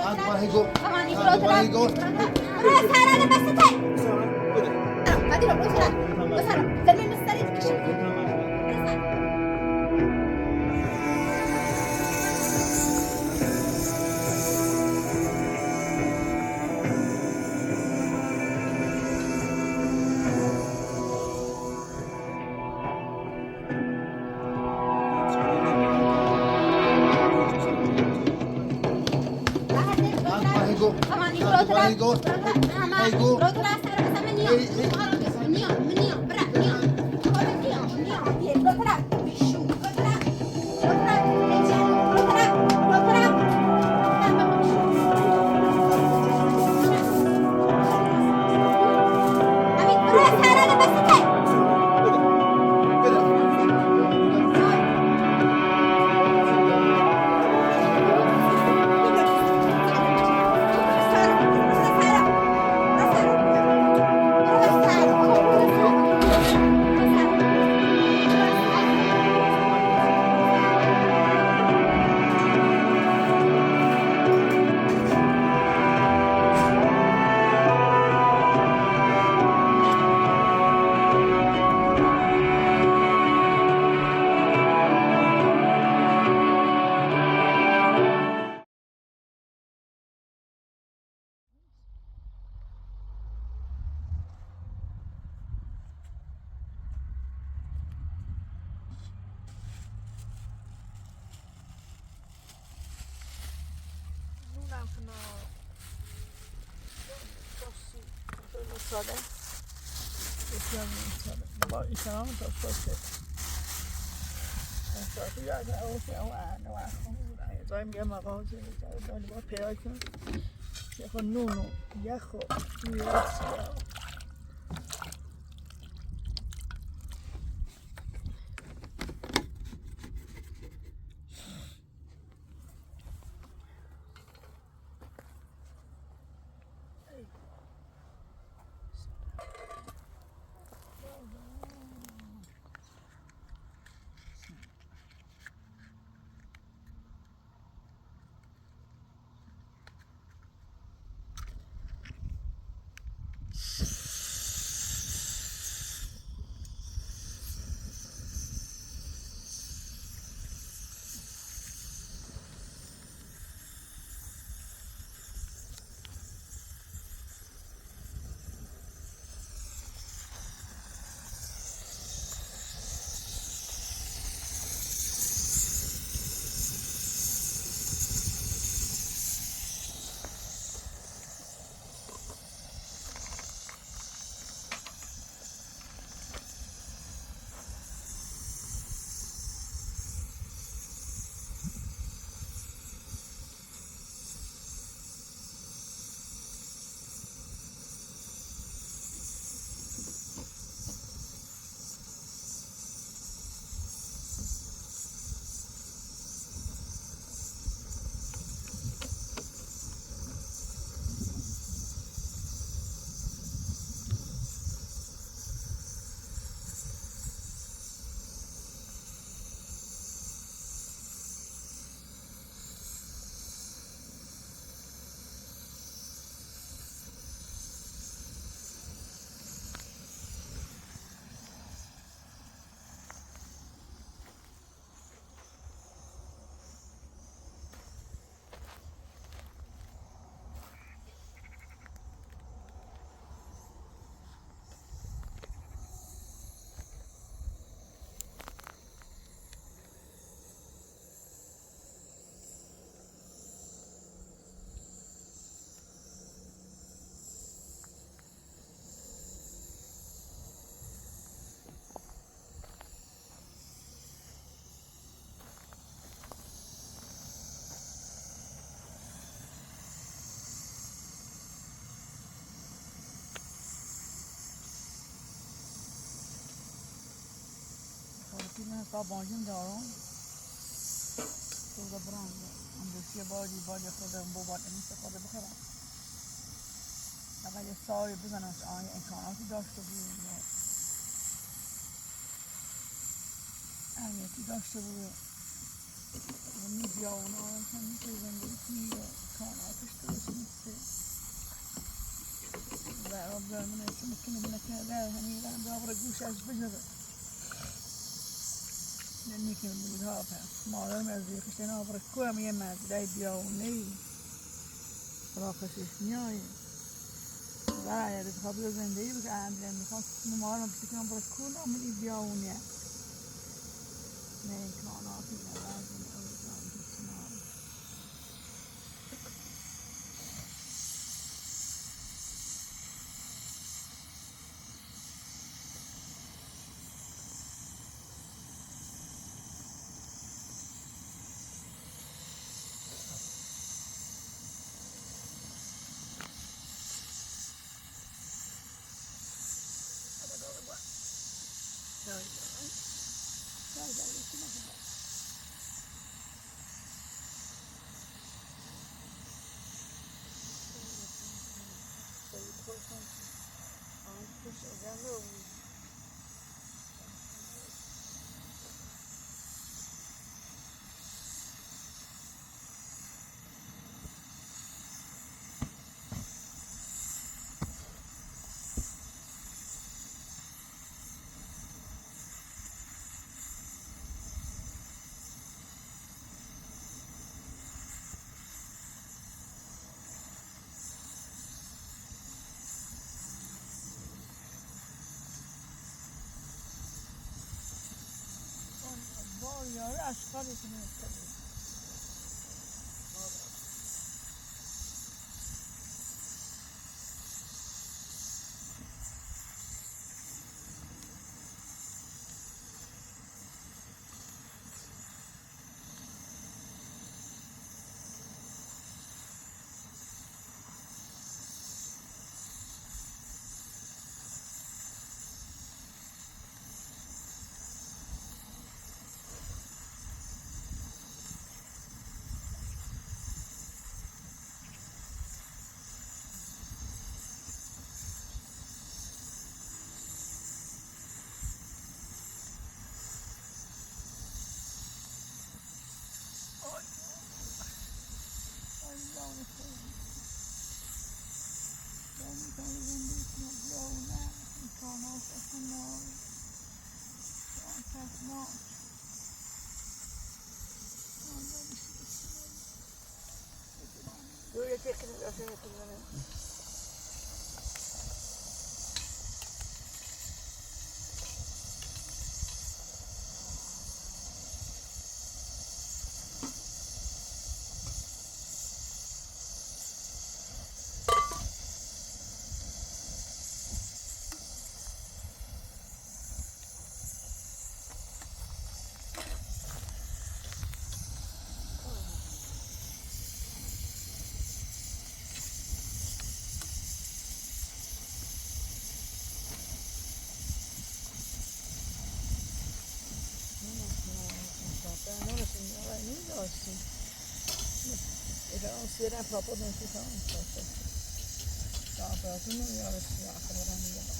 Aguarregou. Aguarregou. Aguarregou. Sarana بس هذه لو بس ده من السرير كشف Aguarregou. Aguarregou. ساده بسیار ساده با ایشان تا سوسه تو یاد اوکی او انا واخو زای میگه مغازه داری با پیدا کن یخو نونو یخو میرسیا من قابانجیم دارم تو برام اندوشی بادی خودم بابات نیست خود بخورم اول یه ساری بزنم که آیا امکاناتی داشته بود اهمیتی داشته بود و میزی ها اونا هم میشه زندگی کنی و امکاناتش من اسمك من كذا هني لا دابر جوش از بجره نمی کنم بود ها پس مادرم از دیگه نابر کوه میگه مزرعه بیاونی راکشش میایی برای از خوابی زندگی بگه اندرم میخوام مامانم بسی کنم برای کوه نامونی بیاونی نه امکاناتی ندارم یاره اشکالی کنه Yo sé que lo hace de tu manera. Si era proprio non si fa un po'. No, però tu non mi avresti fatto, ora mi ha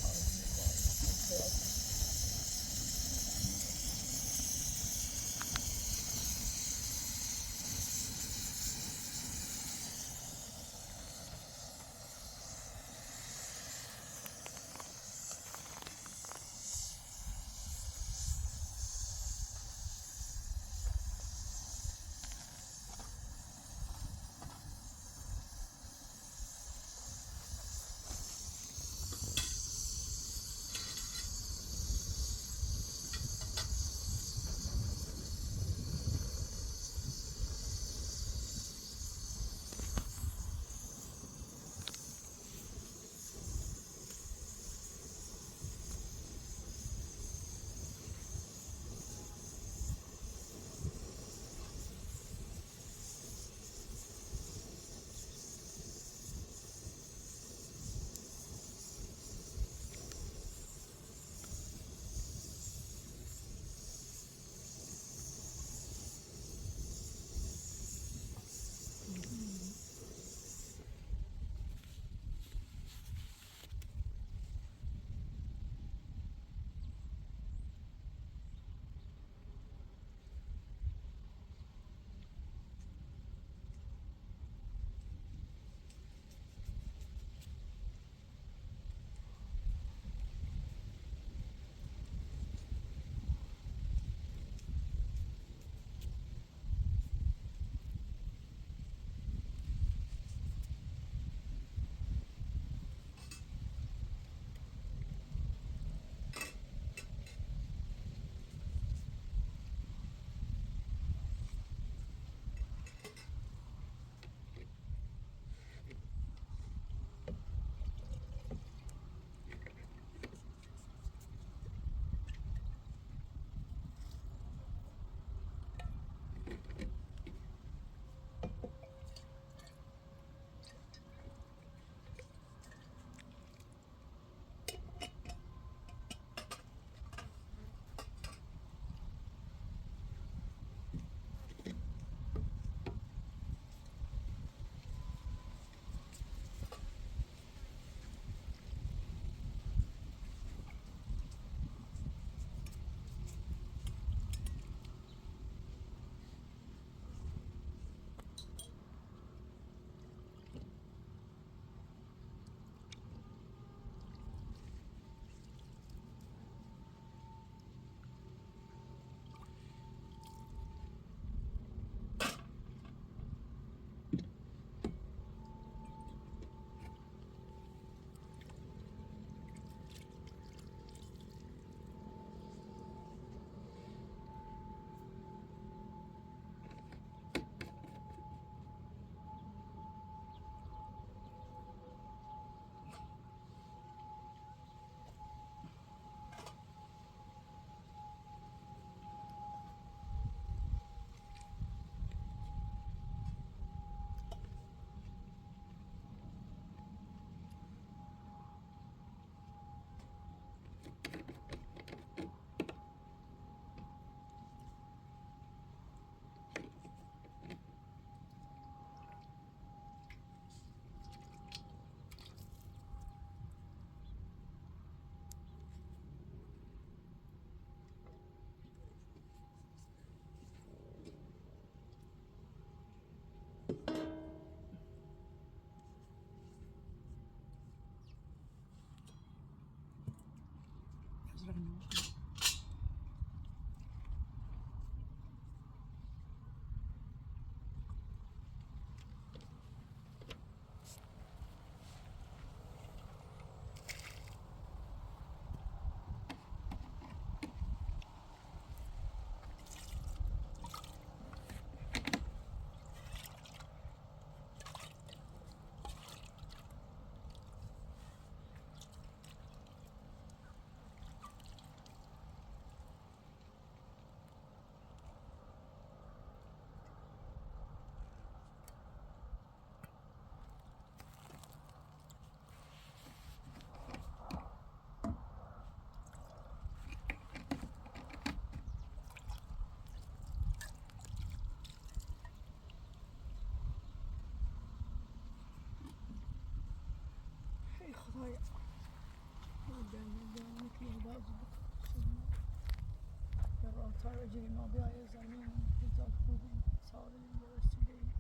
یا راحت‌تر بجوری ما بیای زمین بزار خوبی سالمی رسیدی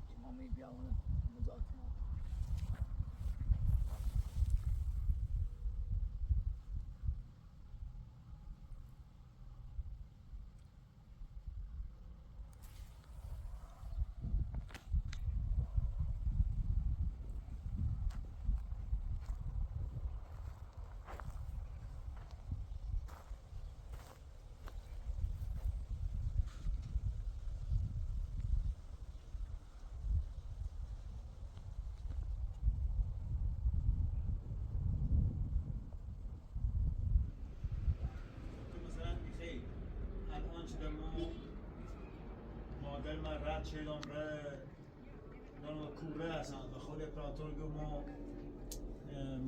شما می بیاونه مذاکره مادر من رد شدم نانو کوره هستن و خود اپراتور گفت ما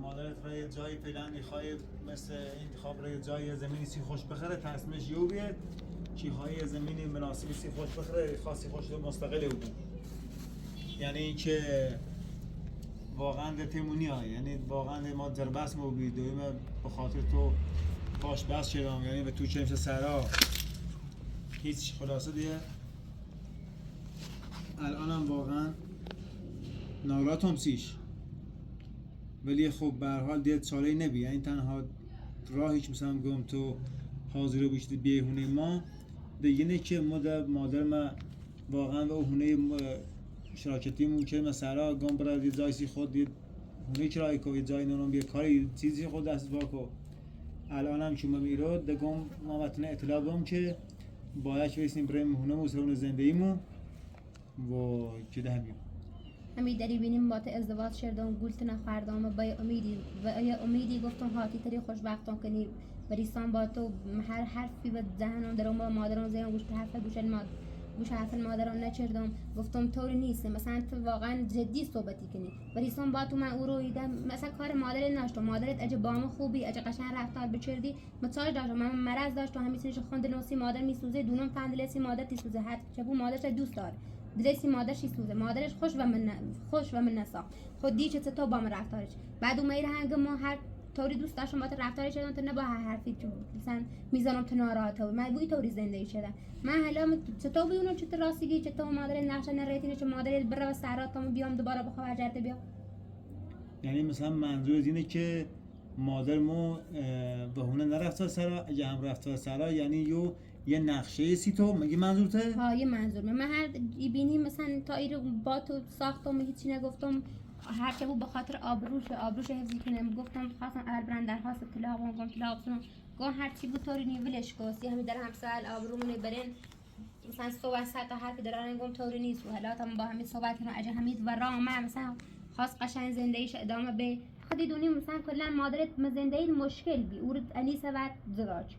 مادرت را یه جایی فعلا میخوای مثل انتخاب را یه جایی زمینی سی خوش بخره تصمیمش یو بیاد چی های زمینی مناسبی سی خوش بخره خاصی خوش مستقل او بود یعنی اینکه واقعا در تیمونی های یعنی واقعا ما در بس مو بید دویم به خاطر تو باش بس شدم یعنی به تو چمش سرا هیچ خلاصه دیگه الانم واقعا ناراحتم سیش ولی خب به هر حال دیگه چاره‌ای نبی یعنی تنها راهیش مثلا گم تو حاضر باشی بیهونه ما دیگه نه که مادر ما واقعا به هونه شراکتیمون که مثلا گم برای یه جایسی خود یه هونه کرای کو یه جای نونم یه کاری چیزی خود دست واکو الانم چون میرو دگم ما متن اطلاع بم که باید ویسیم بریم هونه مسلمان زندگیمون و که ده بیم همی داری بینیم با ازدواج شدم گلت نخوردم و با امیدی گفتم هاتی تری خوشبختم کنی بریستان با تو هر حرفی به ذهنم درم با مادرم زیرم گوش حرف مادرم نچردم گفتم طوری نیست مثلا تو واقعا جدی صحبتی کنی بریستان با تو من او رو دیدم مثلا کار مادرت نشتم مادرت اگه بام خوبی اگه قشنگ رفتار بچردی متاج داشتم من مرض داشتم همیشه خوند نوسی مادر میسوزه دونم فندلسی مادر تیسوزه حد چبو مادرش دوست داره درستی مادرش سوزه مادرش خوش و من نسا خودی چه تو با من رفتارش بعد اون میره هنگ ما هر طوری دوست داشتم با تو رفتارش شدم تو نه با هر حرفی مثلا میزنم تو ناراحت و من بوی طوری زندگی شدم من حالا چطور بیونم چطور راستگی چطور مادر نقشه نریتی چه مادر بره و سراتم بیام دوباره بخوام جرت بیام یعنی مثلا منظور از اینه که مادر مو به هونه نرفت سرا اگه هم رفت سرا یعنی یه نقشه سی تو مگه منظورته؟ ها یه منظور من هر بینی مثلا تا ایرو با تو ساختم هیچی نگفتم هر که بود به خاطر آبروش حفظی کنم گفتم خواستم اول برندر خواست طلاق گم طلاق سنم گم هر چی بود طوری نیولش کوسی همین در همسال آبرومونه برن مثلا صحبت سر تا حرفی دارن گم طوری نیست و حالا تا با همین صحبت کنم اجا همین و راه من مثلا خاص قشنگ زندگیش ادامه به خودی دونی مثلا کلا مادرت زندگی مشکل بی او انیسه و زواج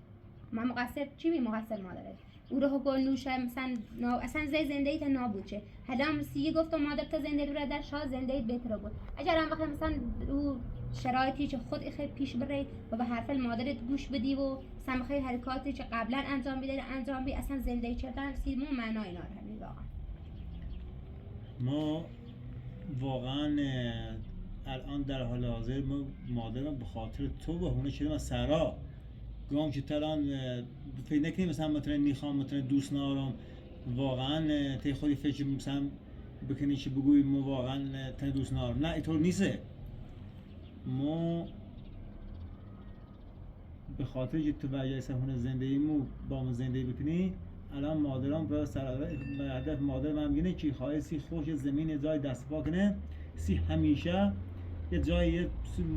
ما مقصر چی می مقصر مادرت او رو حقوق نوشه مثلا اصلا زندگی تا نابود شه حالا سی گفتم مادر تا زندگی رو در شاه زندگی بهتر بود اگر هم وقت مثلا او شرایطی که خود خیلی پیش بره و به حرف مادرت گوش بدی و سمخه حرکاتی که قبلا انجام بیده انجام بی اصلا زندگی چردن سی مو معنای ناره همین واقعا ما واقعا الان در حال حاضر ما مادرم به خاطر تو به هونه شدیم از سرا گام که تران فکر نکنیم مثلا مثلا دوست نارم واقعا تی خودی فکر مثلا بکنی که بگوی ما واقعا تن دوست نارم نه اینطور نیسته ما به خاطر که تو وجه سهون زندگیمو با ما زندگی بکنی الان مادرم برای هدف مادر من میگه که خواهی سی خوش زمین جای دست پا کنه سی همیشه یه جایی یه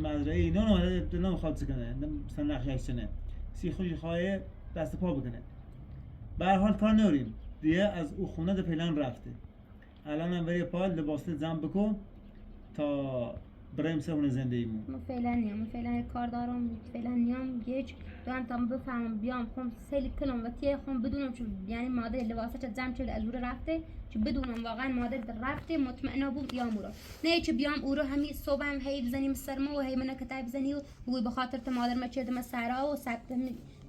مزرعه اینا نمیخواد کنه مثلا نقشه کنه سی خوشی خواهی دست پا بکنه به هر حال کار نوریم دیگه از او خونه ده پلان رفته الان هم بری پا لباسه زن بکن تا بریم سهون زندگیمون من فعلا کار دارم فعلا نیام گیج دارم تا بفهمم بیام خم سیل کنم و تیه خم بدونم چون یعنی مادر لباسه چه جمع شده از او رفته چه بدونم واقعا مادر رفته مطمئنه بوم بیام او رو نه چه بیام او رو همین صبح هم هی بزنیم سرما و هی من کتاب بزنی و بگوی به خاطر تو مادر ما چرد ما سرا و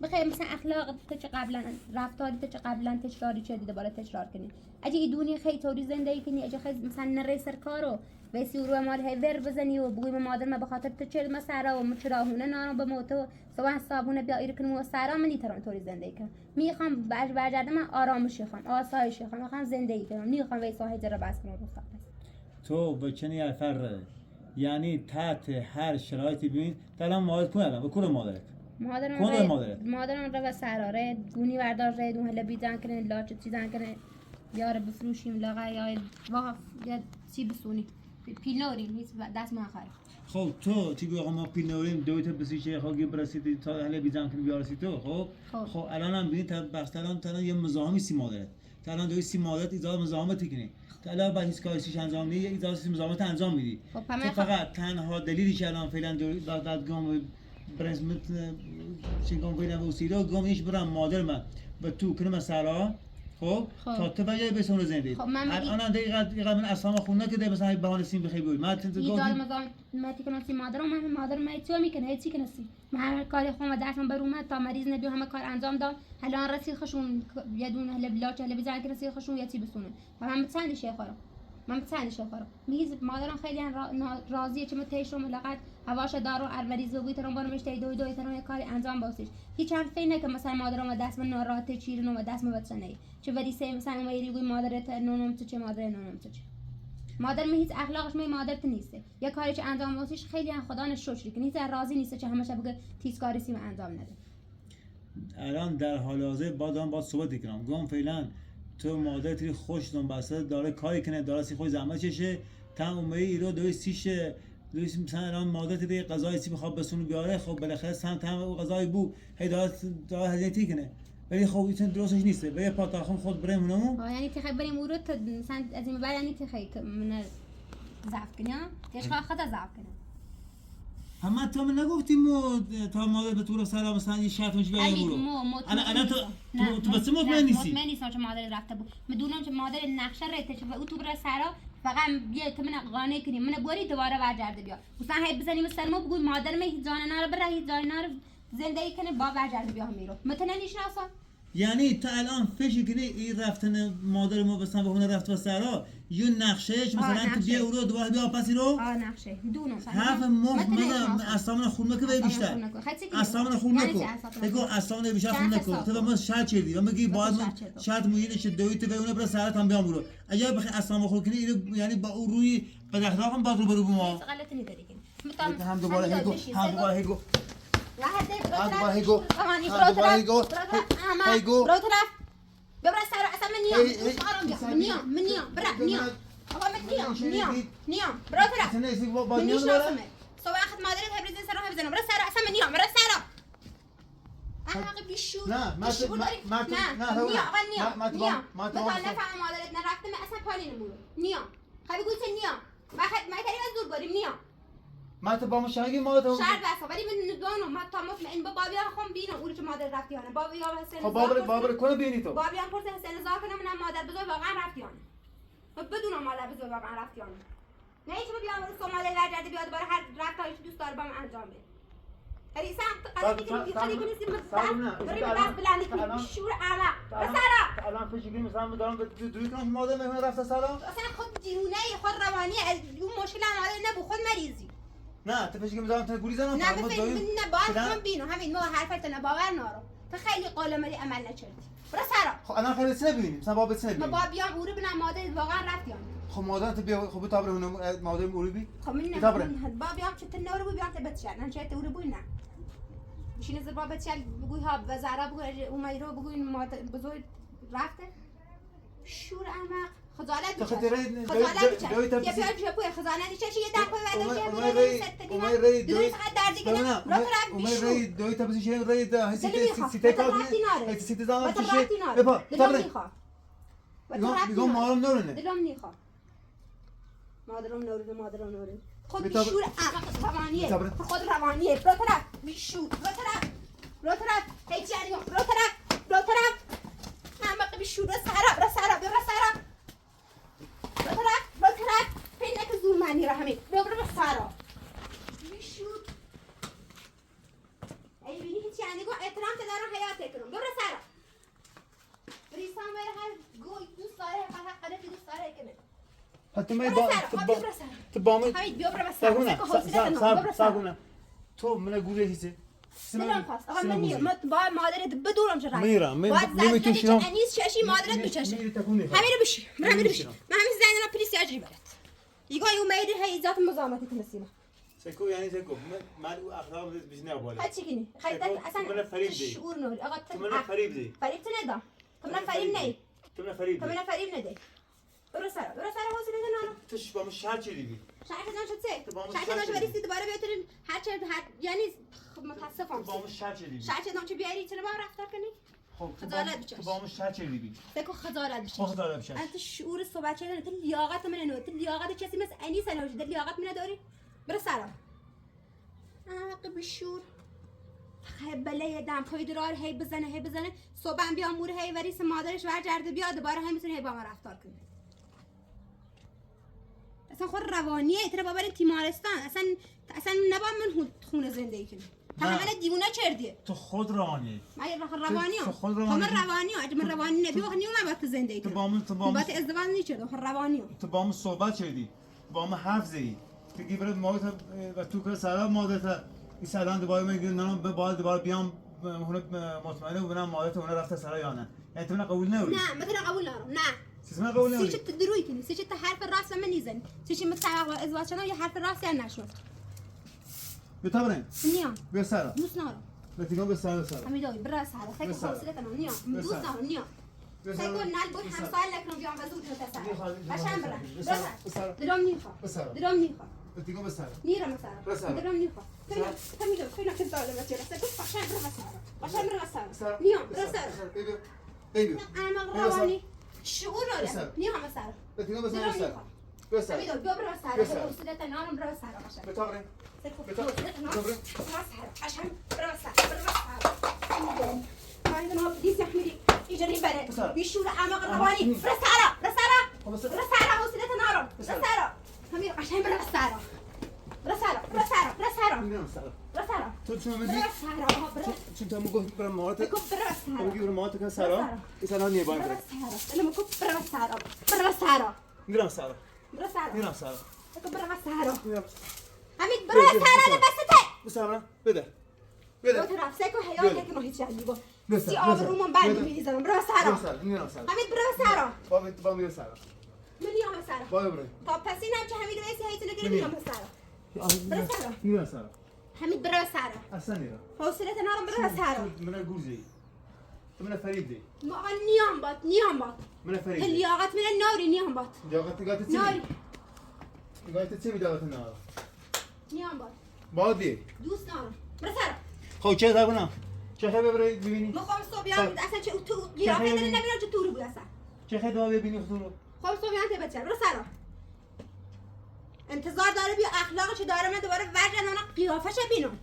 بخیر مثلا اخلاق تو چه قبلا رفتاری تو چه قبلا تکراری چه دیده بالا تکرار کنی اگه ای دونی خیلی طوری زندگی کنی اگه خیلی مثلا نره سر کارو ویسی رو مال هیور بزنی و بگوی مادر ما به خاطر تو چرا ما سرا و مچراهونه نانو به موتو سوان صابونه بیا ایر کنم و سرا من نیترم طوری زندگی کنم میخوام برگردم من آرامش میخوام آسایش میخوام زندگی کنم نمیخوام ویسا هجر بس کنم رو خاطر تو بچنی الفر یعنی تحت هر شرایطی ببین الان مادر کن الان بکن مادرت مادرم رو سراره گونی بردار دون هلا بیزن کنه لاچ چیزن کنه بیاره بفروشیم لاغا یا واقف یا چی بسونی پیل نوریم هیچ دست ما خیر خب تو چی بگم ما پیل نوریم دویت بسیچه خاگی برسیدی تا هلا بیزن کنی بیارسی تو خب الان هم ببین بخت الان یه مزاحمی سی مادرت الان دوی سی مادرت ایجاد مزاحمتی کنی الان با هیچ کاریش انجام نمیدی ایجاد سی مزاحمت انجام میدی تو فقط تنها دلیلی که الان فعلا دادگاه برزمت چیکار کنم و سیرا گمیش برام مادر من و تو کنم مثلا خب تا تو بجای بسون زندگی الان دقیقاً من اصلا خونه که مثلا بهانه سیم بخیر بود من تو گفتم ما تیکم سی مادرم من مادر من چی میکنه هیچی کنه سی من هر کاری خودم دستم برومه تا مریض نبی همه کار انجام داد الان رسید خشون یه دونه هلا بلاچ هلا بزن که رسید خشون یه چی بسونه و من چند شی خورم میز مادرم خیلی راضیه چه متیشم لقد هواش دارو اروریز و بیترم بارم اشتای دوی ترم کاری انجام باسیش هیچ هم فکر نکنم مثلا مادرم دست من ناراحت چیرنو و دست من بچنه چه ولی سه مثلا میری گوی مادرت نونم چه مادر نونم چه مادر می هیچ اخلاقش می مادرت نیسته یه کاری که انجام باسیش خیلی ان خدا نش شکر کنی هیچ راضی نیسته چه همش بگه تیز کاری سیم انجام نده الان در حال حاضر با صحبت کنم گم فعلا تو مادرت خوش دون بسته داره کاری کنه داره سی خوش زحمت چشه تمام ایرو دوی سیشه دوی مثلا الان مادرت دی غذای سی بخواد بسونه بیاره خب بالاخره سم تمام غذای بو هی داره هزینه کنه ولی خب این درستش نیسته به پاتاخم خود بریم اونمو یعنی تخی بریم اورو مثلا از این بعد یعنی تخی من ضعف کنیا تیش خدا ضعف کنه همه تو من نگفتیم تا مادر به طور سلام مثلا یه شرط میشه بیایم برو انا تو بس مطمئن نیستی مطمئن نیستم که مادر رفته بود میدونم که مادر نقشه رته و او تو بر سرا فقط بیا تو من قانع کنی من بری دوباره برگرده بیا مثلا هی بزنیم سلمو بگو مادر من هیچ جان نره بره هیچ جای نره زندگی کنه با برگرده بیا میرو متن نشناسم یعنی تا الان فکر کنی این رفتن مادر ما به سمت اون رفت به سرا یه نقشهش مثلا تو بیا اورو دوباره بیا پسی رو نقشه میدونم حرف من اصلا خون که بیشتر اصلا خون نکو بگو اصلا بیشتر خون نکو تو ما شرط چیدی و میگی باید شرط موینش دویت و اون برای سرا هم بیام برو اگه بخی اصلا خون کنی یعنی با اون روی به اخلاقم باز رو برو ما غلطی نداری هم دوباره هیگو هیگو برو طرف ببر سر اصلا من نیام برا آقا من نیام برو طرف من نیشناسمه صبح اخد مادرت هبریزین سر رو بزنم برو سر اصلا من نیام برو سر احمق بیشور نه نیام مثلا نفهم مادرت نرفته من اصلا پالی نمونم نیام خیلی گویی چه نیام من تری از دور بریم نیام ما تو با مشاهده مادر شرط بسا ولی من ندونم ما تا مطمئن با بابی هم بینم اون که مادر رفتی هانه بابی هم حسین خب بابر کنه بینی تو بابی هم پرسه حسین زار کنه منم مادر بزرگ واقعا رفتی هانه بدونم مادر بزرگ واقعا رفتی هانه نه هیچ بیام سومالی برگرده بیاد دوباره هر رفتارش دوست داره با من انجام بده ولی سمت قضیه که خیلی کنیستی برای به دست بلندی کنی شور احمق بسرا الان فکر کنی مثلا دارم به دوی کنم مادر مهمون رفته سلام اصلا خود دیونه خود روانی اون مشکل مادر نبو خود مریضی نه تو فکر می‌ذارم تو گولی زنم نه باید بینو همین ما حرفت نه باور نارو تو خیلی قلمری عمل نکردی برو سرا خب الان خیلی چه ببینیم مثلا بابت چه ببینیم ما بیام اورو ببینم مادر واقعا رفتیام خب مادر تو بیا خب تا بره اون مادر اورو بی خب من با بیام چه تنورو بیام ته بچن من چه اورو بوینا بشین از بابت چل بگوی ها وزارا بگوی اومایرو بگوی مادر بزرگ رفته شور احمق خجالت بیچاره خجالت بیچاره یا بیا خجالت بیچاره یه دفعه بعدش دوی فقط دردی کنه رو طرف بیشو دوی تا بزنی ری دا سیته کار سیته زمان چیه بپا دلم میخواد میگم مادرم نورونه دلم میخواد مادرم نورونه خود بیشور احمق روانیه خود روانیه رو طرف بیشور رو طرف هیچ یعنی رو طرف احمق بیشور رو سرا رو طرف پیدا که زور معنی را همین رو سرا بیشور ای بینی هیچ یعنی گو احترام دارم حیات کنم برو سرا ریسان بره هر گوی دوست داره فقط قلتی دوست داره کنه حتی من برو سرا برو سرا تو با من حمید بیا برو سرا ساگونه سکو حوصله ندارم برو سرا ساگونه تو من گوله هیچه دلم خواست آقا من میرم من با مادرت بدورم چه رای میرم باید نمیتونی زد شیرم انیس چشی مادرت بچشه همین بشی من همین بشی من همین زنده پلیس اجری برات يقول يوم ما يدري هي ذات مزامتك مسيمه سکو یعنی سکو من او اخلاق بیش نه بالا هاتشي كني خيطت من فریب دی الشعور نور اغا تو من فریب دی فريب تندا كمنا فريب ني تو من فریب دی كمنا فريب ندي برسالة هو سيدنا انا توش با من شهر چی دیگه شاعر دان شو تسي تبغى شاعر دان شو بريستي دوباره بيترن هر يعني متاسفم با من شهر چی دیگه شاعر دان شو بیاری چرا با رفتار کنی خب خجالت بچش. تو با من شهر چی دیگه سكو خجالت بچش خجالت بچش. انت شعور الصبح چه انت لیاقت من انو انت لیاقت کسی مثل انیس انو در لیاقت من داری برسالة انا قبل الشور هی بله دم پای درار هی بزنه صبح هم بیا امور هی وریس مادرش برگرده بیا دوباره هم میتونه هی با من رفتار کنه اصلا خود روانیه ترى بابا تیمارستان اصلا نبا من خونه زندگی کنی تا همه دیوونه کردیه تو خود روانی من روانی تو خود هم روانی من روانی اگه من روانی نبی وقت نیومد وقت زندگی تو کنم با من وقت ازدواج نیچه خود روانی هم تو با من صحبت کردی با من حرف زدی که برای مادر و تو که سلام مادر این سلام دوباره میگه نه به باید دوباره بیام هون مطمئنه بودم مادر اون رفته سر یا نه یعنی تو قبول نمی‌کنی نه مثلا قبول ندارم نه چیز من قبول نمی‌کنی سيشت تدروي كني سيشت حرف الراس لما نيزن سيشت متساوي ازواج شنو يا حرف الراس يا نشوف بتابرین نيام بیا سر دوست نارم بتیگم به سر حميدوي براس هذا سيكو بسالة. حوصلة انا نيام دوست بسالة. نارم نيام سيكو نال بود هم سال لكن بيوم بزود متساوي عشان برا بسالة. درام نيخا بسالة. درام نيخا بتیگم به سر نيرا مسارة بسالة. درام نيخا بسالة. حميدوي فينا كنت على ما تيرا سيكو عشان برا مسارة عشان برا مسارة بسالة. نيام بسالة. برا بيبي بيبي انا بسالة. مغرباني شعور بسالة. ولا نيام مسارة بتیگم به درام سر نيخا بسالة حميدوي بيو برا مسارة بسالة. حوصلة انا برا مسارة عشان بتابرین عشان يجري بره بيشور اعماق الرواني رسالة وصلت نارم رسالة همين عشان برسالة رسالة تو چون میگی برسالة چون تو میگی برای مادر بكب برسالة میگی برای مادر که سلام این سلام نیه باید برسالة لما كب برسالة میرم سلام برسالة میرم سلام بكب برسالة میرم همين برسالة بس بسلام بده لو بده ترى ساكو حياتك انه هيك يعني بس سي عمر ومن بعد ميزان برسالة بسلام میرم سلام حميد برسالة با میرم سلام من يوم مسارة با بره طب بس هنا بجي حميد ويسي هيك نقول من يوم مسارة برسالة میرم سلام حميد برسالة اصلا میرم حوصلة نارم برسالة من گوزی تو من فرید دی ما نيام بات من فرید دی اللياقات من النوري نيام بات جاگت چی نوري گایت چی میداد نه نيام بات بادی دوست نارم برسالة خب چه زبونم چه خبر ببرید ببینی مخام صوبيان اصلا شيء تو قيافة انا نبي نرجع تورو بلا ساعة چه خبر ببینی خودرو خام صوبيان تبتشر برسالة انتظار داره بیا اخلاقش داره من دوباره ورجن انا قیافش بینم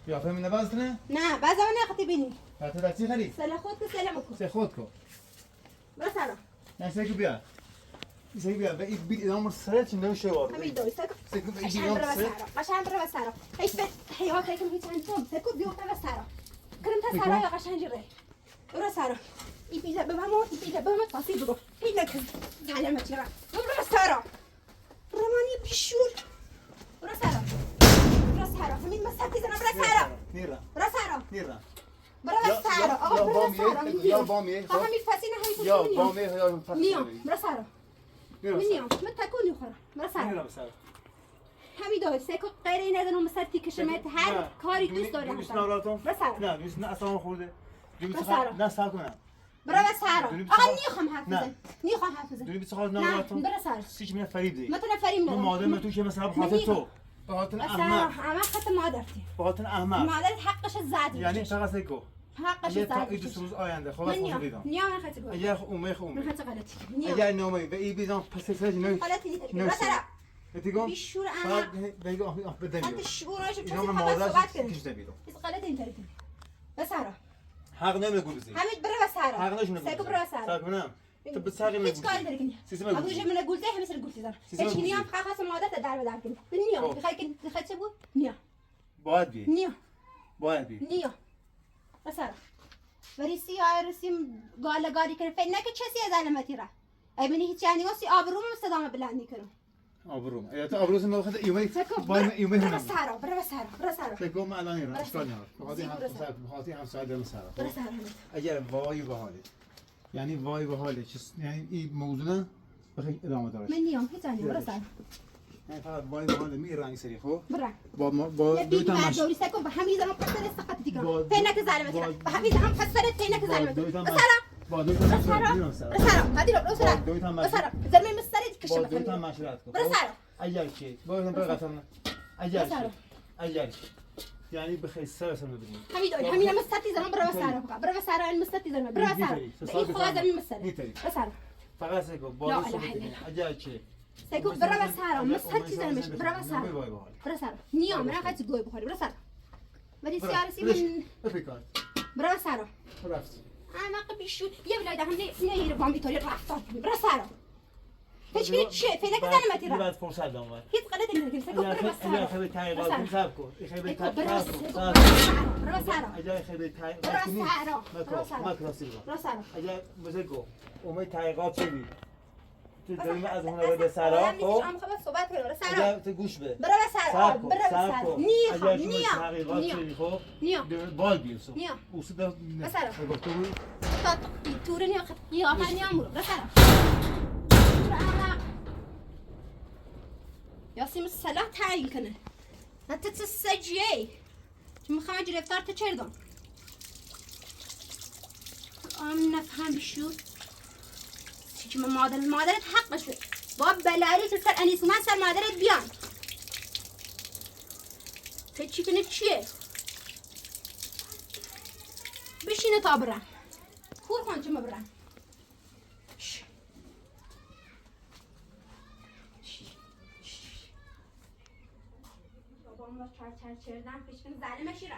یا فهمی نباز نه نه بعضا من نخطی بینی حتی دستی خرید سل خود که سلام کن سه خود کو برسالة نه سه بیا سه بیا به این بی ادامه سرت چنده شوار همین دوی سکو سه کو به عشان ادامه برا سرت بسارة عشان برا بسارة هيك حيوات هيك هيك عندهم سكو بيوم بسارة كلمة سارة يا عشان جري برا سارة يبي بهمت تصيب بقول هي لك تعلم ترى برا بسارة رماني بشور برا سارة همين مسحتي زنا برا سارة نیرا برا سارة نیرا برا بسارة آقا برا سارة یا بامیه همین فسینا همین یا فسینا بامیه یا فرق نيوم برا سارة نیرا من يوم ما تكوني خرا برا سارة نیرا بسر همین دوی سکو غیر این ندارم مستی کشمت هر کاری دوست داری دوست هستم ندارم برسالة نه دوست نه اصلا خورده بسارة. نه سال کنم برا بسارة دوني آقا بسخار. نیخم حافظه نیخم حافظه دوری بسخار نه ندارم برا سارة سیچ من فرید دی مثلا فریم من مادر من تو که مثلا بخاطر تو بخاطر بسارة احمق اما خط مادرتي بخاطر احمق مادرت حقش زاد یعنی فقط سیکو حقش اگر تا زاد این دو روز آینده خب من از نیام دیدم نیام من خط گوش اگر اومه من خط غلطی اگر نیام نومه به این بیزان پس سرج نه غلطی دیگه نه. بسارة اتیگم بیشور اما فقط بگو بده انت شعورش اینا بس من خبر مادر صحبت کنه چیز نمیدم بس غلطی انت ريتني بسارة حق نمیگو بزی حمید برا بسارة حق نشونه سيكو برا بسارة ساق منم تو بساقی هیچ کاری نمیگو داری کنی سیستم ابو گوشی. جه من قلت له مثل قلت زار سیستم هیچ نیام گوشی. فقط خاص مادت در بدر کنی نیام خب. بخوای که چه بود نیام باید بی نیام باید بی نیام بسارة ولی سیاه رسیم گالگاری کنه فکر نکه چسی از علامتی را ای منی هیچ یعنی واسی آبروم صدام بلند کنم آبروم یا تو آبروز ما خد یومی یومی برو هنم سارا برو سارا فکر کنم الان ایران برو اشکال نداره برو بخاطر هم ساعت دارم سر برو سارا اگر وای به حاله یعنی وای به حاله یعنی این موضوع نه بخیر ادامه داره من نیام هیچ یعنی برو سارا یعنی فقط وای به حاله می رنگ سری خب برو با دو تا مش دوری سکو به همین زمان پسر استقاط دیگه با- فکر نکه ظالمتی را به همین زمان پسر فکر نکه ظالمتی با دو تا برو مش- سارا با دو تا مشورت برو میرم سر سارا هادی رو برو سارا با دو تا برو مشورت سارا زلمه مستری کشه با دو تا بفهمی مشورت کن برو خب؟ سارا اگر که باید برای قسم اگر برو سارا. که اگر که یعنی بخیر سر ببینید همین مستتی زمان برو سارا برو سارا المستتی زلمه برو سارا این خدا زمین مستری برو سارا فقط سکو با لا دو اله سکو الا الله. اگر که سکو برو سارا مستتی زلمه برو سارا برو سارا نیام من خاطر گوی بخوری برو سارا ولی سیارسی من بفکر برو سارا رفت انا بیشون یه ولایت هم نه با میتونی رفتار کنی برو سارا هیچ چیه فعلا که زلمتی را بعد فرصت دام هیچ غلطی نمیکنی سکو برو اگر سارا خیلی تحقیقات کنی صبر کن خیلی سکو برو تحقیقات برو سارا اگر خیلی تحقیقات برو کنی سارا برو سارا مکراسی رو برو سارا اگر مثل گفت امید تحقیقات شدی تو داریم از اون به سرا خب خب صحبت کنیم برو اگر سارا تو گوش به برو سارا صبر کن برو صبر سارا کن نیا اگر شما نیا تحقیقات نیا شدی خب نیا بال بیرسو نیا. اوسو دا بسرا. گفته بود تا توره نیا یا آخر نیا مرو برو سارا یاسیم الصلاة تعیین کنه نه تتسجیه چون میخوام اجر افطار تچردم آمین نفهم بشو چی من مادرت حقش بود با بلاری که سر انیس من سر مادرت بیان چی کنه چیه بشینه تا برم کور کن چه برم بابام با چر چردم پیش کنه ظالمشی را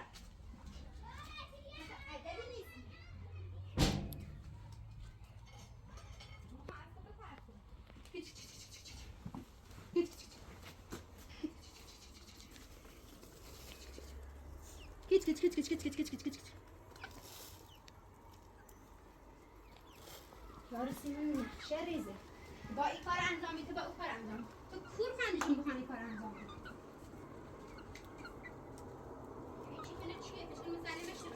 یارسی من نقشه ریزه با این کار انجامی تو با اون کار انجام تو کور خندشون بخوانی کار انجام چی کنه چیه بشن مزنمش رو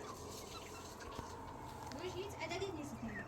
روش هیچ عددی نیست کنه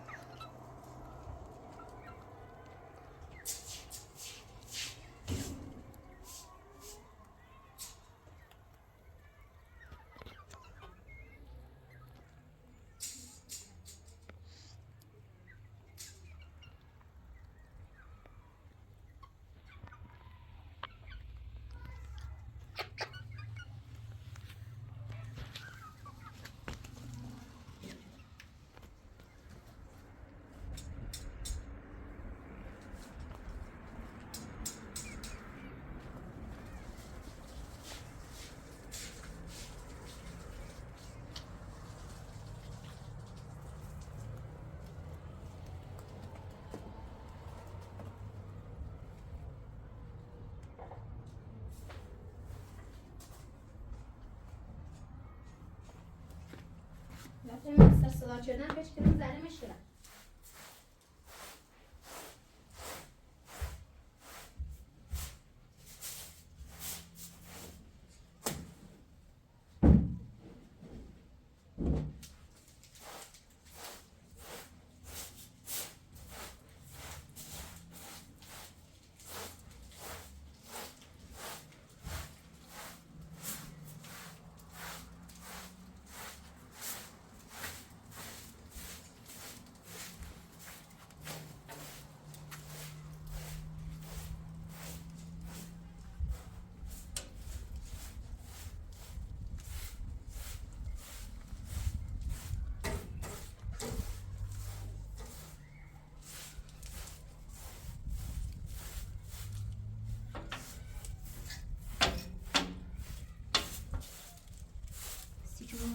وقتی من صدا چردن بهش کنم ظالمش کنم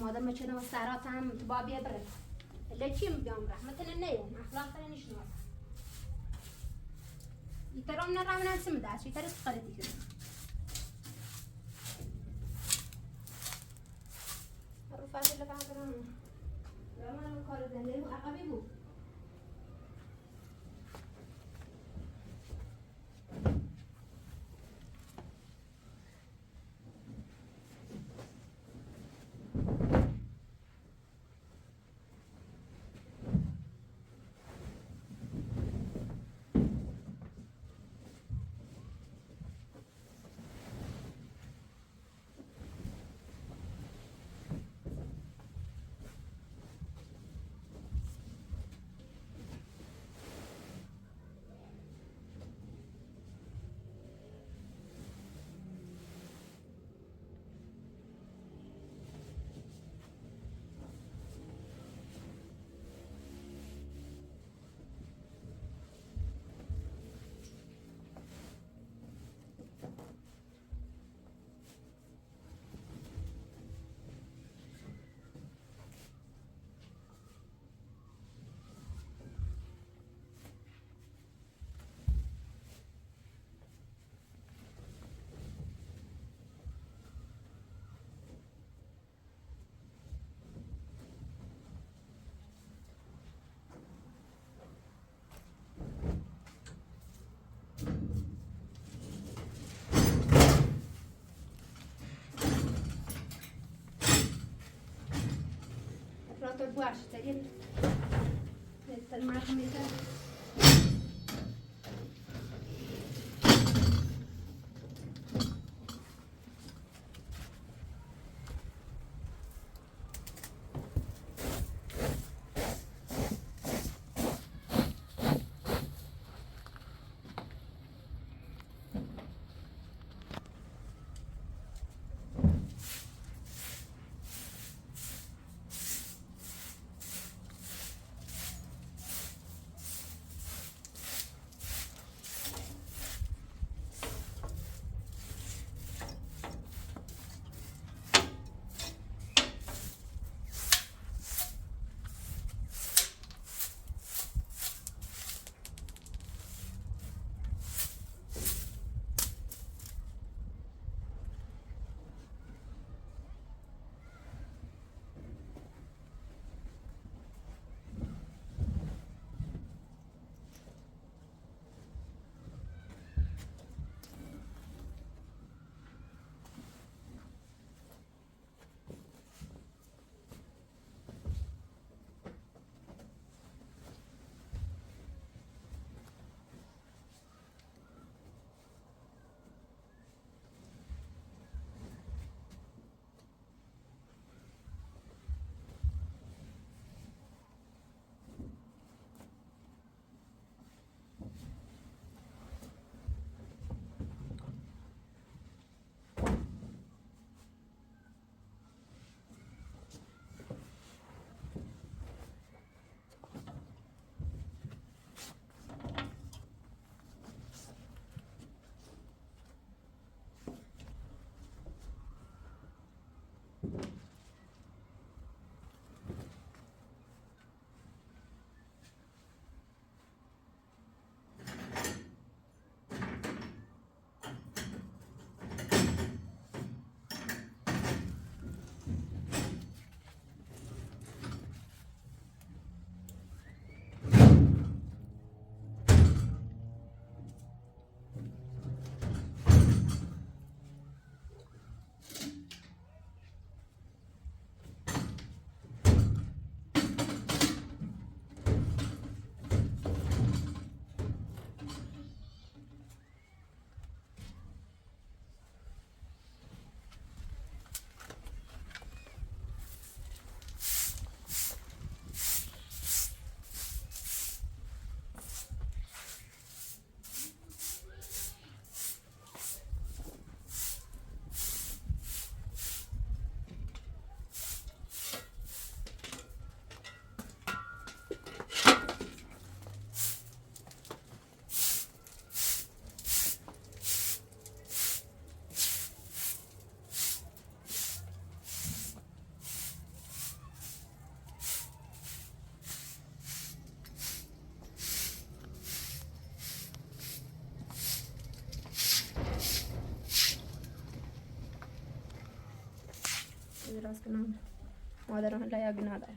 مادر مچنه و سرات هم با بیا بره لچیم بیام رحمتنا نیوم اخلاق تر نشناس یترام نرام نسم داش یتر سقلتی کنه رفعت لك عبران من کار زنده عقبی بود. Pronto, buache, seria? Está mais comida. راست کنم مادرم لا گناه داره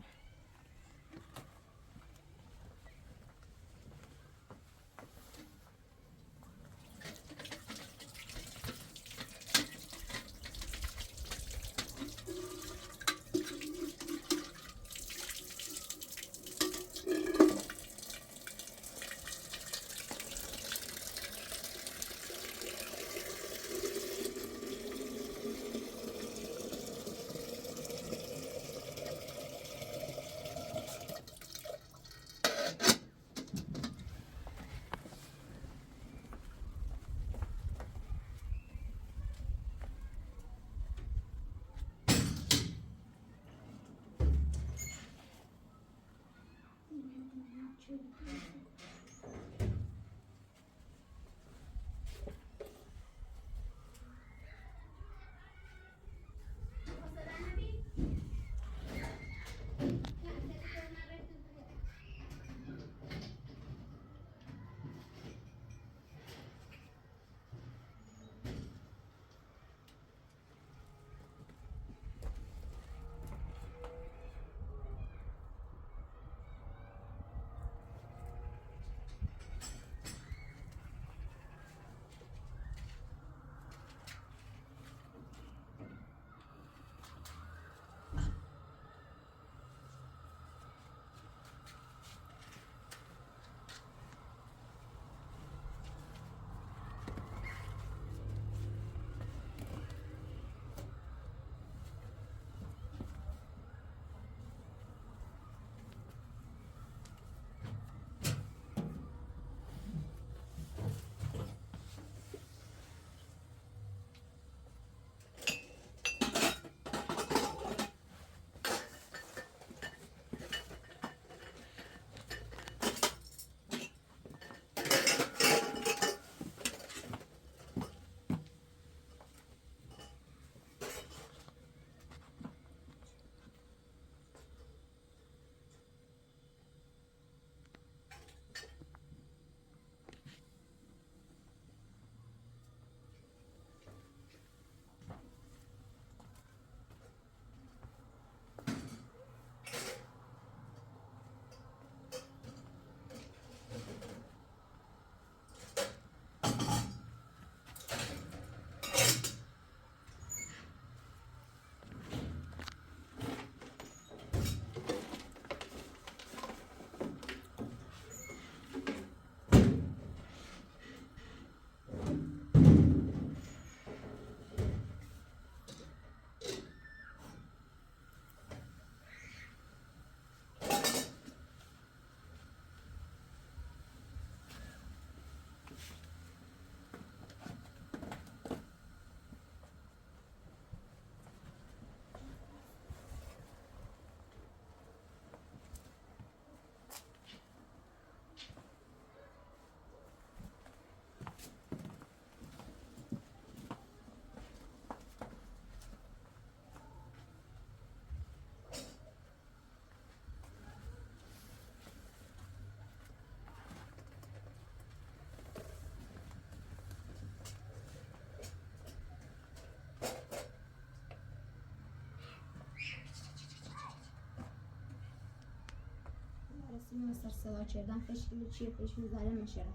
سیم سر صدا کردن فشکی چیه پیش میذاره میشه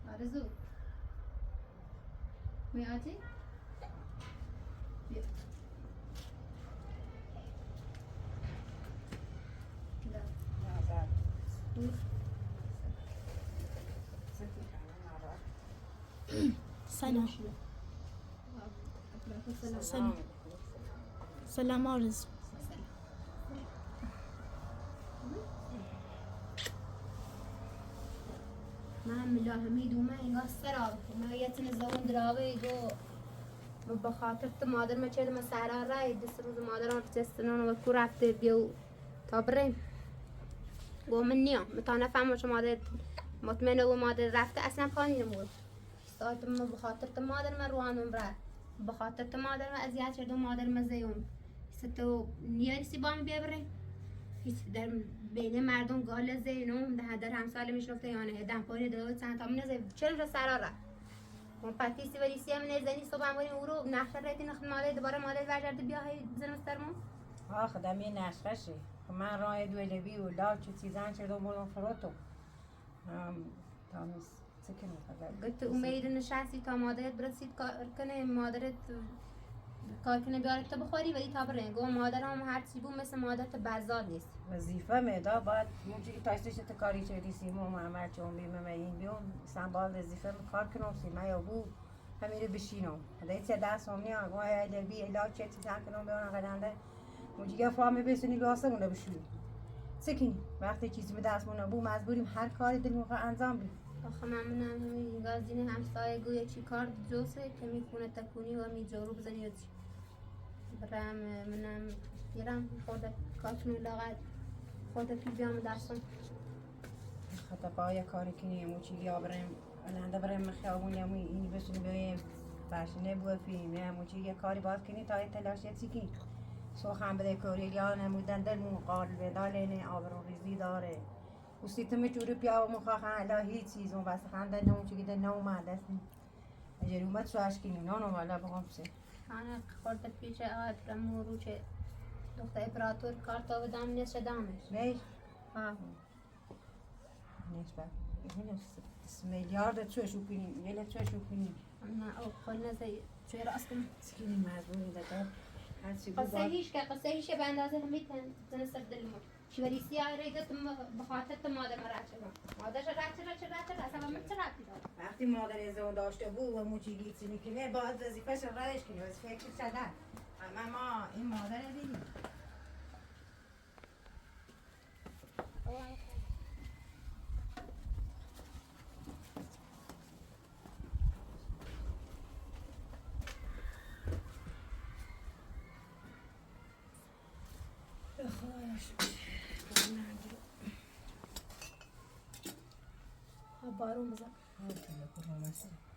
آرزو میاتی؟ بیا سلام سلام سلام آرزو من ملا حمید و من انگار سراب ما یتن زون دراوی گو بخاطر تو مادر ما چه ما سهرا رای دست روز مادران تستنان و کو رفته بیو تا بریم گو من نیا متانه فهم چه مادر مطمئنه و مادر رفته اصلا خانی نمود ساعت ما بخاطر تو مادر من روانم بره بخاطر تو مادر من اذیت کرد و مادر من زیون ستو نیاریسی با من بیبره هیچ در بین مردم گال زینم در همسال میشنفته یانه ده پایین دلوت سنت هم نزه چرا سرا را من پاتیسی ولی سیم نزنی صبح هم او رو نخر ریتی نخد ماله دوباره ماله وجرد بیا های بزنم استرمون آخه دمی نشخشه من راه دوله بی و لا چه چیزان چه دو مردم فراتو تامیز سکن قلت امید نشستی تا مادرت برسید کار کنه مادرت کار کنه بیارت تو بخوری ولی تا برنگ و مادرم هر چی بود مثل مادرت بزاد نیست وظیفه میدا باید موجی تایستش کاری چه دیسیمو عمل چون بیم این بیام سنبال وظیفه کار کنم سیمه یا بو همیشه بشینم حالا چه دست هم نیا گویا ایدبی الا چه چیزان کنم بیان قدنده موجی فهمی بسونی لاسه مونه بشوی سکنی وقتی چیزی به دست مونه بو مجبوریم هر کاری دلمون انجام بدیم آخه ممنونم همین گازین همسایه گویا چی کار جوسه که میخونه تکونی و میجورو بزنی و چی برم منم گیرم خورده کارتون لاغت خورده پی بیام دستم خطا پای کاری کنی موچی یا بریم الان بریم خیابون یا این بسونی بیایم باشنه بو فیلم یا موچی یه کاری باز کنی تا تلاش چیکی سوخن بده کوری یا نمودن دل مقال به دالینه آبرو ریزی داره وسیتم جوری بیا و مخاخن لا هیچ چیز اون بس خنده نو چی ده نو ما دست اجری اومد سواش کنی نه والا بگم سه انا خورده پیش آت مورو چه دختر امپراتور کارتا و دام نیست دامش نیش ها نیش با این میلیارد چه شو کنی یه چه شو کنی نه او خل نزی چه راست کنم سکینی مجبوری دکتر هر چی بود قصه هیچ به اندازه همین تن سر دلمون شو ولی سیاه ریگت بخاطر تو مادر مرچه مادرش رچه اصلا من چه رفتی دار وقتی مادر ازدواج داشته بود و موچی گیتی میکنه باید وظیفه‌ش رو ردش کنی وظیفه که شده اما ما این مادر دیدیم بارون بزن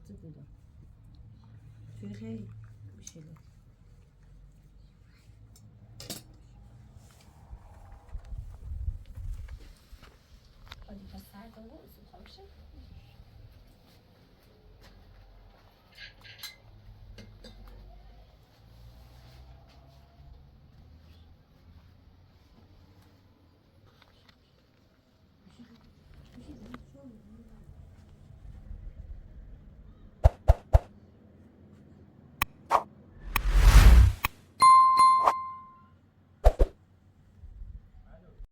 تقدر في خير بشيله خدي بس ساعة ونص وخمسة